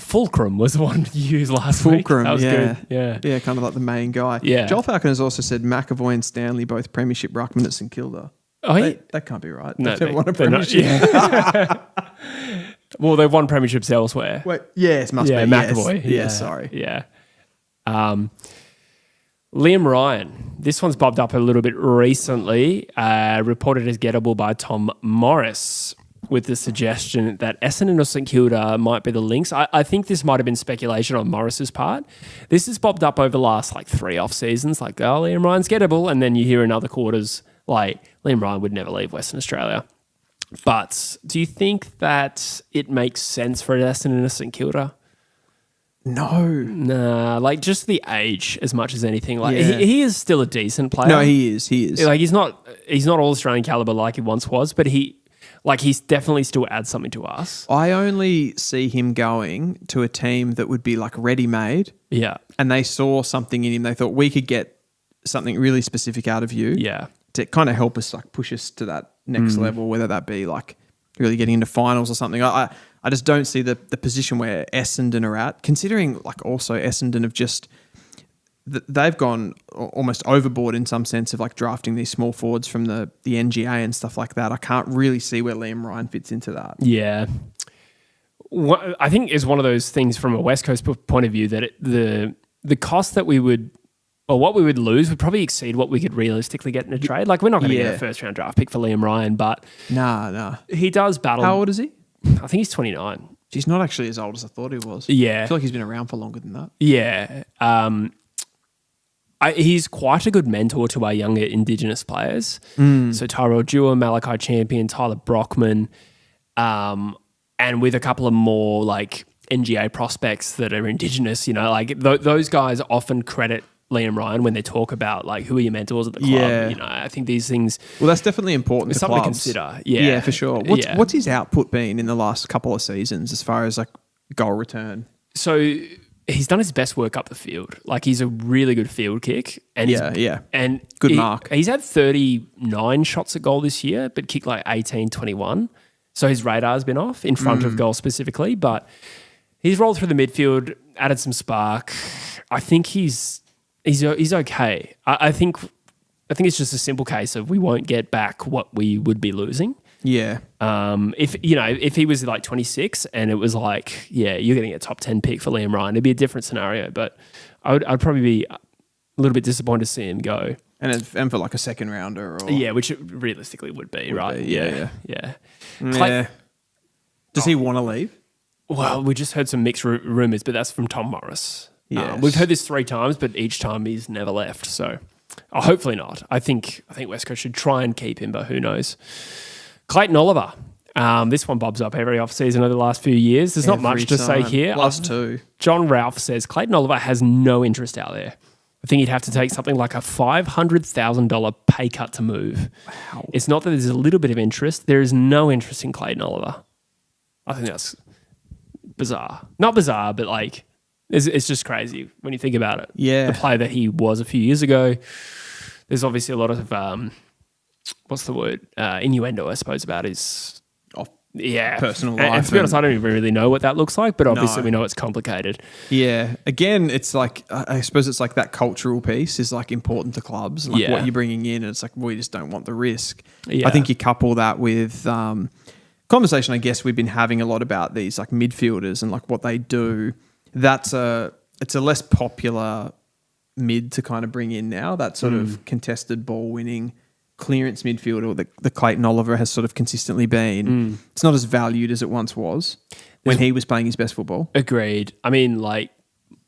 [SPEAKER 1] Fulcrum was the one you used last week.
[SPEAKER 2] Fulcrum,
[SPEAKER 1] That was
[SPEAKER 2] yeah.
[SPEAKER 1] good.
[SPEAKER 2] Yeah, kind of like the main guy.
[SPEAKER 1] Yeah.
[SPEAKER 2] Joel Falcon has also said McAvoy and Stanley both premiership ruckmen at St Kilda.
[SPEAKER 1] Oh,
[SPEAKER 2] That can't be right.
[SPEAKER 1] no,
[SPEAKER 2] They've never won a
[SPEAKER 1] they're not-
[SPEAKER 2] premiership.
[SPEAKER 1] yeah. Well, they've won premierships elsewhere.
[SPEAKER 2] Wait, yes, must
[SPEAKER 1] Yeah,
[SPEAKER 2] be.
[SPEAKER 1] McAvoy.
[SPEAKER 2] Yes, sorry.
[SPEAKER 1] Yeah. Liam Ryan. This one's bobbed up a little bit recently, reported as gettable by Tom Morris with the suggestion that Essendon or St Kilda might be the links. I think this might have been speculation on Morris's part. This has bobbed up over the last 3 off seasons, like, oh, Liam Ryan's gettable, and then you hear in other quarters, like, Liam Ryan would never leave Western Australia. But do you think that it makes sense for Essendon or St Kilda?
[SPEAKER 2] No.
[SPEAKER 1] Nah, just the age as much as anything.
[SPEAKER 2] Yeah.
[SPEAKER 1] He is still a decent player.
[SPEAKER 2] No, he is.
[SPEAKER 1] He's not all Australian caliber like he once was, but he's definitely still adds something to us.
[SPEAKER 2] I only see him going to a team that would be ready-made.
[SPEAKER 1] Yeah.
[SPEAKER 2] And they saw something in him. They thought we could get something really specific out of you.
[SPEAKER 1] Yeah.
[SPEAKER 2] To kind of help us push us to that next level, whether that be really getting into finals or something. I just don't see the position where Essendon are at, considering also Essendon have just they've gone almost overboard in some sense of drafting these small forwards from the NGA and stuff like that. I can't really see where Liam Ryan fits into that.
[SPEAKER 1] Yeah. I think is one of those things from a West Coast point of view that the cost that we would, or what we would lose would probably exceed what we could realistically get in a trade. We're not going to get a first round draft pick for Liam Ryan, but
[SPEAKER 2] Nah.
[SPEAKER 1] he does battle.
[SPEAKER 2] How old is he?
[SPEAKER 1] I think he's 29.
[SPEAKER 2] He's not actually as old as I thought he was.
[SPEAKER 1] Yeah.
[SPEAKER 2] I feel like he's been around for longer than that.
[SPEAKER 1] Yeah. He's quite a good mentor to our younger Indigenous players. So Tyrell Dewar, Malachi Champion, Tyler Brockman, and with a couple of more NGA prospects that are Indigenous, those guys often credit Liam Ryan when they talk about who are your mentors at the club.
[SPEAKER 2] Yeah.
[SPEAKER 1] I think these things.
[SPEAKER 2] Well, that's definitely important.
[SPEAKER 1] It's
[SPEAKER 2] to
[SPEAKER 1] something to
[SPEAKER 2] clubs.
[SPEAKER 1] consider.
[SPEAKER 2] Yeah, for sure. What's his output been in the last couple of seasons as far as goal return?
[SPEAKER 1] So he's done his best work up the field. Like, he's a really good field kick. And
[SPEAKER 2] And good mark.
[SPEAKER 1] He's had 39 shots at goal this year, but kicked like 18, 21. So his radar's been off in front of goal specifically. But he's rolled through the midfield, added some spark. I think he's okay. I think it's just a simple case of we won't get back what we would be losing.
[SPEAKER 2] Yeah.
[SPEAKER 1] If he was like 26 and it was like, yeah, you're getting a top 10 pick for Liam Ryan, it'd be a different scenario. But I'd probably be a little bit disappointed to see him go.
[SPEAKER 2] And for like a second rounder, or
[SPEAKER 1] which it realistically would be, right?
[SPEAKER 2] Yeah. Does he want to leave?
[SPEAKER 1] Well, we just heard some mixed rumours, but that's from Tom Morris.
[SPEAKER 2] Yes.
[SPEAKER 1] We've heard this 3 times, but each time he's never left. So hopefully not. I think West Coast should try and keep him, but who knows? Clayton Oliver. This one bobs up every off-season over the last few years. There's not much to say here.
[SPEAKER 2] Last 2.
[SPEAKER 1] John Ralph says Clayton Oliver has no interest out there. I think he'd have to take something like a $500,000 pay cut to move.
[SPEAKER 2] Wow.
[SPEAKER 1] It's not that there's a little bit of interest. There is no interest in Clayton Oliver. I think that's bizarre. Not bizarre, but like it's just crazy when you think about it.
[SPEAKER 2] Yeah.
[SPEAKER 1] The player that he was a few years ago. There's obviously a lot of innuendo, I suppose, about his
[SPEAKER 2] personal life.
[SPEAKER 1] And to be honest, I don't even really know what that looks like, but obviously we know it's complicated.
[SPEAKER 2] Yeah. Again, it's like, I suppose it's like that cultural piece is like important to clubs, like what you're bringing in. And it's like, we just don't want the risk. Yeah. I think you couple that with conversation, I guess, we've been having a lot about these like midfielders and like what they do. It's a less popular mid to kind of bring in now, that sort of contested ball winning clearance midfielder that Clayton Oliver has sort of consistently been. It's not as valued as it once was when he was playing his best football.
[SPEAKER 1] Agreed. I mean, like,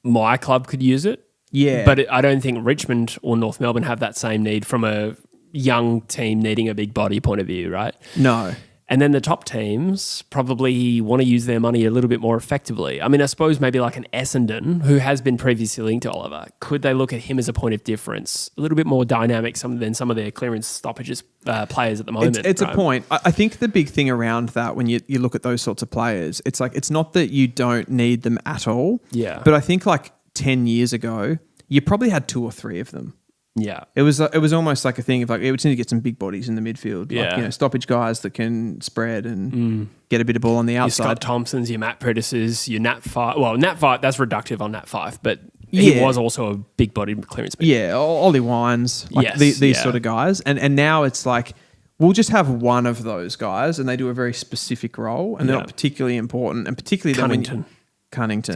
[SPEAKER 1] my club could use it.
[SPEAKER 2] Yeah.
[SPEAKER 1] But I don't think Richmond or North Melbourne have that same need from a young team needing a big body point of view, right?
[SPEAKER 2] No.
[SPEAKER 1] And then the top teams probably want to use their money a little bit more effectively. I mean, I suppose maybe like an Essendon, who has been previously linked to Oliver, could they look at him as a point of difference? A little bit more dynamic than some of their clearance stoppages players at the moment.
[SPEAKER 2] It's right? A point. I think the big thing around that when you look at those sorts of players, it's like it's not that you don't need them at all.
[SPEAKER 1] Yeah.
[SPEAKER 2] But I think like 10 years ago, you probably had 2 or 3 of them.
[SPEAKER 1] Yeah.
[SPEAKER 2] It was almost like a thing of like, we just need to get some big bodies in the midfield.
[SPEAKER 1] Yeah.
[SPEAKER 2] Like, stoppage guys that can spread and get a bit of ball on the outside.
[SPEAKER 1] Your Scott Thompsons, your Matt Predators, your Nat 5. Well, Nat 5, that's reductive on Nat 5, but he was also a big body clearance.
[SPEAKER 2] Yeah. Ollie Wines, like these sort of guys. And now it's like, we'll just have one of those guys and they do a very specific role and they're not particularly important. And particularly Cunnington.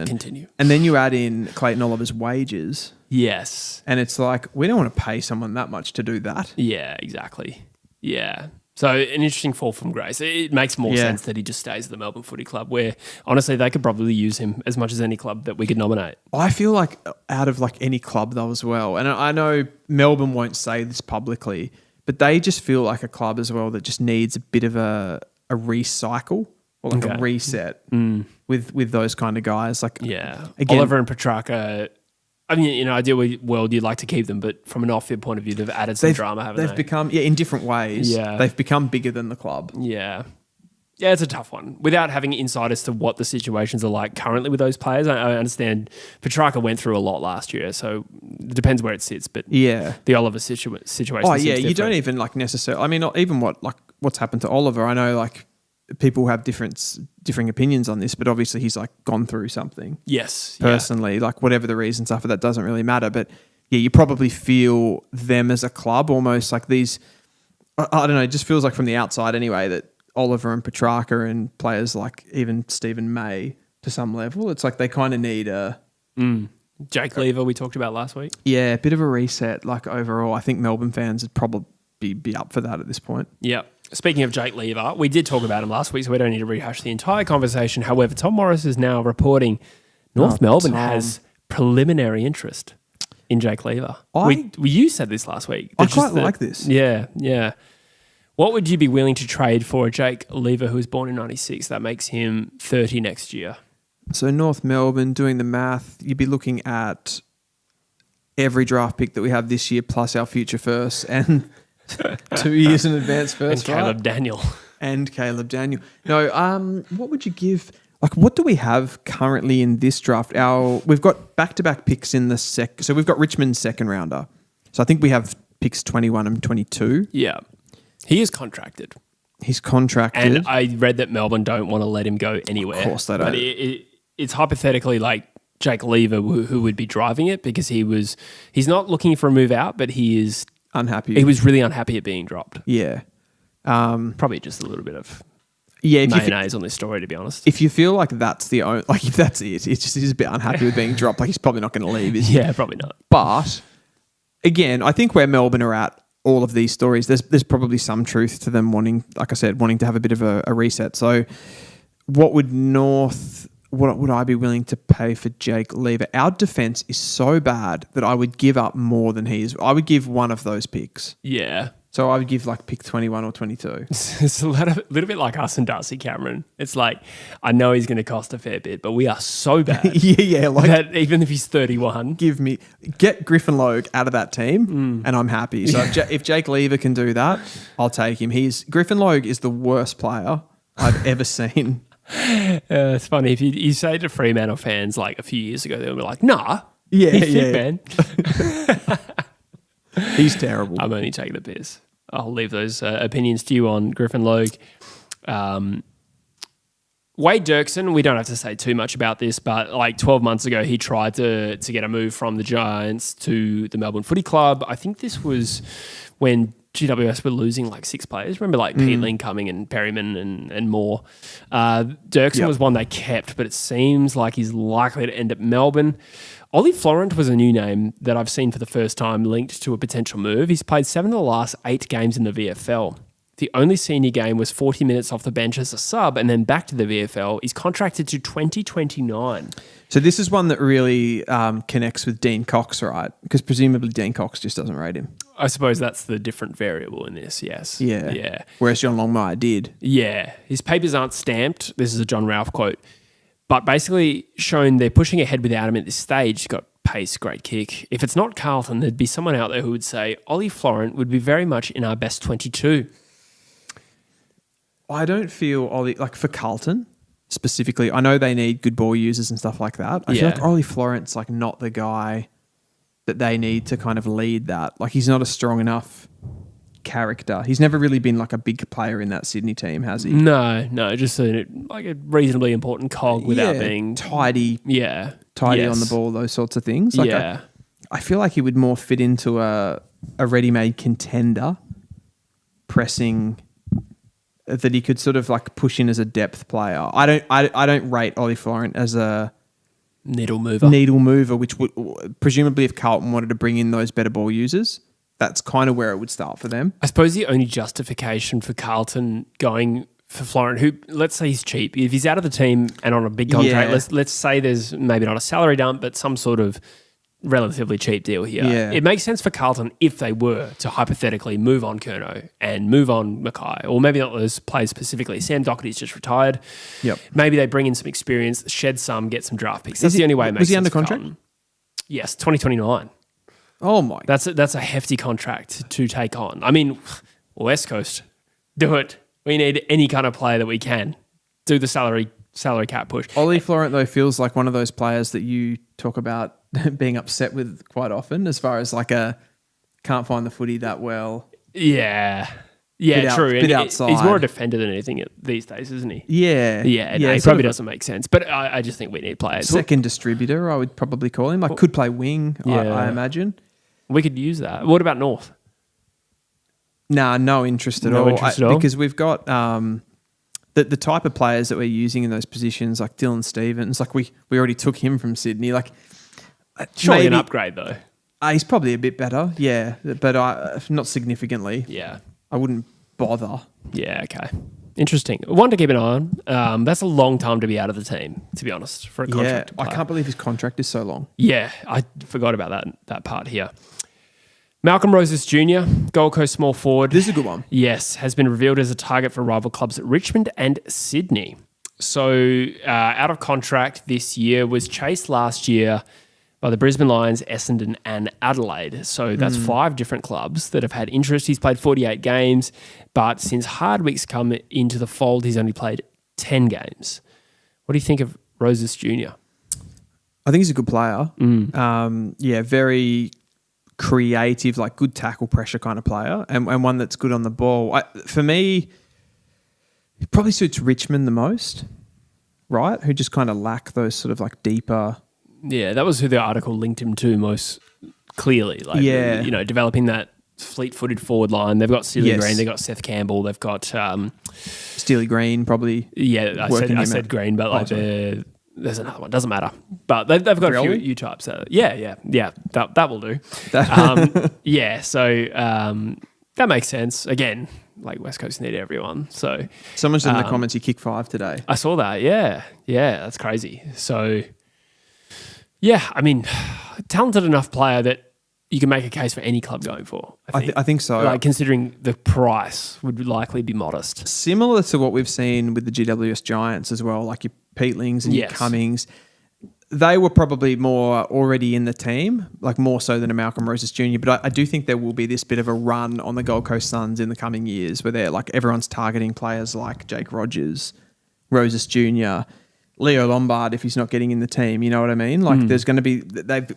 [SPEAKER 1] Continue.
[SPEAKER 2] And then you add in Clayton Oliver's wages.
[SPEAKER 1] Yes.
[SPEAKER 2] And it's like, we don't want to pay someone that much to do that.
[SPEAKER 1] Yeah, exactly. Yeah. So an interesting fall from grace. It makes more sense that he just stays at the Melbourne Footy Club, where honestly they could probably use him as much as any club that we could nominate.
[SPEAKER 2] I feel like out of like any club though as well, and I know Melbourne won't say this publicly, but they just feel like a club as well that just needs a bit of a recycle or like a reset with those kind of guys. Like again,
[SPEAKER 1] Oliver and Petrarca. I mean, in an ideal world, you'd like to keep them, but from an off-field point of view, they've added some drama, haven't they?
[SPEAKER 2] They've become, in different ways. Yeah. They've become bigger than the club.
[SPEAKER 1] Yeah. Yeah, it's a tough one. Without having insight as to what the situations are like currently with those players, I understand Petrarca went through a lot last year, so it depends where it sits, but the Oliver situation seems
[SPEAKER 2] you don't even like necessarily, I mean, even what's happened to Oliver, I know like people have differing opinions on this, but obviously he's like gone through something.
[SPEAKER 1] Yes.
[SPEAKER 2] Personally, like whatever the reasons are for that doesn't really matter. But yeah, you probably feel them as a club almost like these, I don't know, it just feels like from the outside anyway that Oliver and Petrarca and players like even Stephen May to some level, it's like they kind of need a...
[SPEAKER 1] Jake Lever we talked about last week.
[SPEAKER 2] Yeah, a bit of a reset like overall. I think Melbourne fans would probably be up for that at this point.
[SPEAKER 1] Yeah. Speaking of Jake Lever, we did talk about him last week, so we don't need to rehash the entire conversation. However, Tom Morris is now reporting North Melbourne has preliminary interest in Jake Lever. You said this last week.
[SPEAKER 2] I quite like this.
[SPEAKER 1] Yeah, yeah. What would you be willing to trade for a Jake Lever who was born in 96? That makes him 30 next year.
[SPEAKER 2] So North Melbourne, doing the math, you'd be looking at every draft pick that we have this year plus our future first and... 2 years in advance first,
[SPEAKER 1] and Caleb Daniel.
[SPEAKER 2] And Caleb Daniel. No, what would you give? Like, what do we have currently in this draft? We've got back-to-back picks in the so we've got Richmond's second rounder. So I think we have picks 21 and 22.
[SPEAKER 1] Yeah. He is contracted.
[SPEAKER 2] He's contracted.
[SPEAKER 1] And I read that Melbourne don't want to let him go anywhere.
[SPEAKER 2] Of course they don't.
[SPEAKER 1] But it's hypothetically like Jake Lever who would be driving it, because he's not looking for a move out, but he is
[SPEAKER 2] unhappy.
[SPEAKER 1] He was really unhappy at being dropped.
[SPEAKER 2] Yeah.
[SPEAKER 1] Probably just a little bit of mayonnaise on this story, to be honest.
[SPEAKER 2] If you feel like that's the only, like if that's it, it's just he's a bit unhappy with being dropped. Like he's probably not going to leave, is he?
[SPEAKER 1] Yeah, probably not.
[SPEAKER 2] But again, I think where Melbourne are at, all of these stories, there's probably some truth to them wanting, like I said, wanting to have a bit of a reset. So what would I be willing to pay for Jake Lever? Our defense is so bad that I would give up more than he is. I would give one of those picks.
[SPEAKER 1] Yeah.
[SPEAKER 2] So I would give like pick 21 or 22.
[SPEAKER 1] It's a little bit like us and Darcy Cameron. It's like, I know he's going to cost a fair bit, but we are so bad.
[SPEAKER 2] yeah. Like
[SPEAKER 1] that even if he's 31.
[SPEAKER 2] Get Griffin Logue out of that team and I'm happy. So if Jake Lever can do that, I'll take him. Griffin Logue is the worst player I've ever seen.
[SPEAKER 1] It's funny. If you say to Fremantle fans like a few years ago, they'll be like, nah.
[SPEAKER 2] Yeah,
[SPEAKER 1] he's fit, man.
[SPEAKER 2] He's terrible.
[SPEAKER 1] I'm only taking the piss. I'll leave those opinions to you on Griffin Logue. Wade Dirksen, we don't have to say too much about this, but like 12 months ago, he tried to get a move from the Giants to the Melbourne Footy Club. I think this was when GWS were losing like 6 players. Remember like Peatling coming and Perryman and more. Dirksen was one they kept, but it seems like he's likely to end at Melbourne. Ollie Florent was a new name that I've seen for the first time linked to a potential move. He's played 7 of the last 8 games in the VFL. The only senior game was 40 minutes off the bench as a sub and then back to the VFL. He's contracted to 2029.
[SPEAKER 2] So this is one that really connects with Dean Cox, right? Because presumably Dean Cox just doesn't rate him.
[SPEAKER 1] I suppose that's the different variable in this, yes.
[SPEAKER 2] Yeah. Whereas John Longmire did.
[SPEAKER 1] Yeah. His papers aren't stamped. This is a John Ralph quote. But basically shown they're pushing ahead without him at this stage. He's got pace, great kick. If it's not Carlton, there'd be someone out there who would say, Ollie Florent would be very much in our best 22.
[SPEAKER 2] I don't feel Ollie, like for Carlton specifically, I know they need good ball users and stuff like that. I feel like Ollie Florent's like not the guy that they need to kind of lead that. Like he's not a strong enough character. He's never really been like a big player in that Sydney team, has he?
[SPEAKER 1] No, just a reasonably important cog without being
[SPEAKER 2] tidy.
[SPEAKER 1] Yeah,
[SPEAKER 2] tidy on the ball, those sorts of things. Like I feel like he would more fit into a ready-made contender, pressing that he could sort of like push in as a depth player. I don't rate Ollie Florent as a
[SPEAKER 1] needle mover,
[SPEAKER 2] which would presumably if Carlton wanted to bring in those better ball users, that's kind of where it would start for them.
[SPEAKER 1] I suppose the only justification for Carlton going for Florent, who let's say he's cheap, if he's out of the team and on a big contract, let's say there's maybe not a salary dump, but some sort of relatively cheap deal here.
[SPEAKER 2] Yeah.
[SPEAKER 1] It makes sense for Carlton if they were to hypothetically move on Curnow and move on Mackay, or maybe not those players specifically. Sam Doherty's just retired.
[SPEAKER 2] Yep.
[SPEAKER 1] Maybe they bring in some experience, shed some, get some draft picks. That's the only way it makes sense.
[SPEAKER 2] Was he under contract?
[SPEAKER 1] Carlton. Yes, 2029.
[SPEAKER 2] Oh my!
[SPEAKER 1] That's a hefty contract to take on. I mean, West Coast, do it. We need any kind of player that we can. Do the salary cap push.
[SPEAKER 2] Ollie Florent though feels like one of those players that you talk about being upset with quite often, as far as like can't find the footy that well.
[SPEAKER 1] Yeah, true.
[SPEAKER 2] Bit outside.
[SPEAKER 1] He's more a defender than anything these days, isn't he?
[SPEAKER 2] Yeah.
[SPEAKER 1] It probably doesn't make sense. But I just think we need players.
[SPEAKER 2] Second distributor, I would probably call him. Like could play wing, I imagine.
[SPEAKER 1] We could use that. What about North?
[SPEAKER 2] Nah, no interest at all. Because we've got the type of players that we're using in those positions, like Dylan Stevens. Like we already took him from Sydney. Like
[SPEAKER 1] surely an upgrade though.
[SPEAKER 2] He's probably a bit better, yeah, but not significantly.
[SPEAKER 1] Yeah,
[SPEAKER 2] I wouldn't bother.
[SPEAKER 1] Yeah, okay. Interesting. One to keep an eye on. That's a long time to be out of the team, to be honest, for a contract player.
[SPEAKER 2] I can't believe his contract is so long.
[SPEAKER 1] Yeah, I forgot about that part here. Malcolm Roses Jr., Gold Coast small forward.
[SPEAKER 2] This is a good one.
[SPEAKER 1] Yes, has been revealed as a target for rival clubs at Richmond and Sydney. So out of contract this year, was chased last year by the Brisbane Lions, Essendon and Adelaide. So that's 5 different clubs that have had interest. He's played 48 games, but since Hardwick's come into the fold, he's only played 10 games. What do you think of Roses Jr.?
[SPEAKER 2] I think he's a good player. Very creative, like good tackle pressure kind of player, and one that's good on the ball. For me, it probably suits Richmond the most, right? Who just kind of lack those sort of like deeper.
[SPEAKER 1] Yeah, that was who the article linked him to most clearly. Like, developing that fleet-footed forward line. They've got Steely Green, they've got Seth Campbell, they've got
[SPEAKER 2] Steely Green probably.
[SPEAKER 1] Yeah, I said Green, but like there's another one. Doesn't matter. But they've got a few U types. That will do. So that makes sense. Again, like West Coast need everyone. So
[SPEAKER 2] someone said in the comments he kicked 5 today.
[SPEAKER 1] I saw that. Yeah, that's crazy. So yeah, I mean, talented enough player that you can make a case for any club going for.
[SPEAKER 2] I think so.
[SPEAKER 1] Like considering the price would likely be modest.
[SPEAKER 2] Similar to what we've seen with the GWS Giants as well, like your Peatlings and your Cummings. They were probably more already in the team, like more so than a Malcolm Roses Jr. But I do think there will be this bit of a run on the Gold Coast Suns in the coming years where they're like everyone's targeting players like Jake Rogers, Roses Jr., Leo Lombard if he's not getting in the team. You know what I mean? Like there's going to be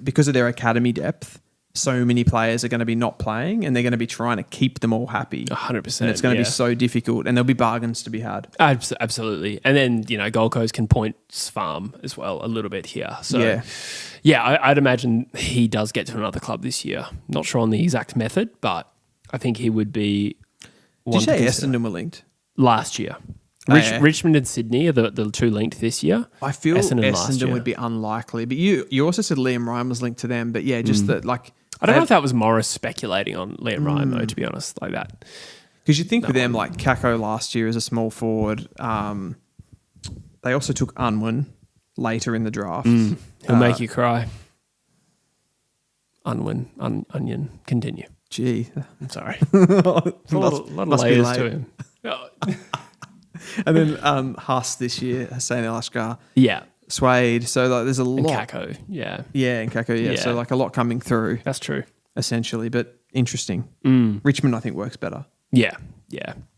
[SPEAKER 2] because of their academy depth. So many players are going to be not playing and they're going to be trying to keep them all happy.
[SPEAKER 1] 100%.
[SPEAKER 2] And it's going to be so difficult and there'll be bargains to be had.
[SPEAKER 1] Absolutely. And then, Gold Coast can points farm as well a little bit here. So, I'd imagine he does get to another club this year. Not sure on the exact method, but I think he would be one.
[SPEAKER 2] Did you say Essendon were linked?
[SPEAKER 1] Last year. Richmond and Sydney are the two linked this year.
[SPEAKER 2] I feel Essendon would be unlikely. But you also said Liam Ryan was linked to them. But just that like...
[SPEAKER 1] I don't know if that was Morris speculating on Liam Ryan, though, to be honest, like that.
[SPEAKER 2] Because you think with them, like Kako last year as a small forward, they also took Unwin later in the draft.
[SPEAKER 1] He'll make you cry. Unwin, Onion, continue.
[SPEAKER 2] Gee.
[SPEAKER 1] I'm sorry. A lot of layers to him.
[SPEAKER 2] And then Huss this year, Hussein El Ashkar.
[SPEAKER 1] Yeah.
[SPEAKER 2] Suede. So like, there's a lot.
[SPEAKER 1] And Kako, yeah.
[SPEAKER 2] Yeah, and Kako, yeah. So like a lot coming through.
[SPEAKER 1] That's true.
[SPEAKER 2] Essentially, but interesting. Richmond, I think, works better.
[SPEAKER 1] Yeah.